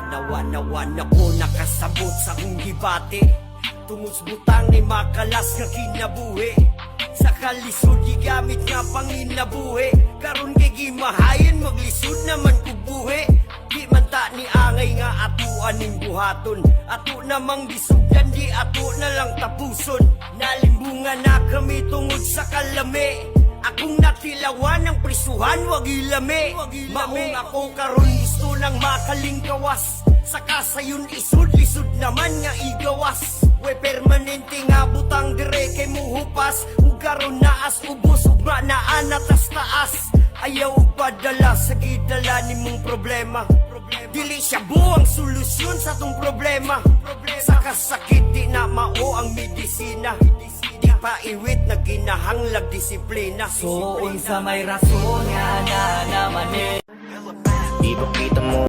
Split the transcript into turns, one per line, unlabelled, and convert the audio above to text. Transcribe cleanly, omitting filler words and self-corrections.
Nawan ako nakasabot sa akong gibate, tungod sa butang ni makalas nga kinabuhi. Sa kalisod gigamit nga panginabuhi, karon kay gimahayan maglisod naman kog buhi. Di man ta ni angay nga atuan ning buhaton, ato namang gisugdan, di ato na lang tapuson. Nalimbungan na kami tungod sa kalami, akong natilawan ng prisuhan, wag ilami. Maong ako karon gusto nang makalingkawas, saka sayon isud-lisud naman nga igawas. We permanente nga butang dire kay muhupas, ug karon naas ubos ug manaan atas taas. Ayaw padala sa gidala nimong problema, dili siya buang solusyon sa tong problema. Sa kasakit di na mao ang medisina, di pa iwit na ginahanglag disiplina.
So unsa may rason nga na naman eh, di ba kita mo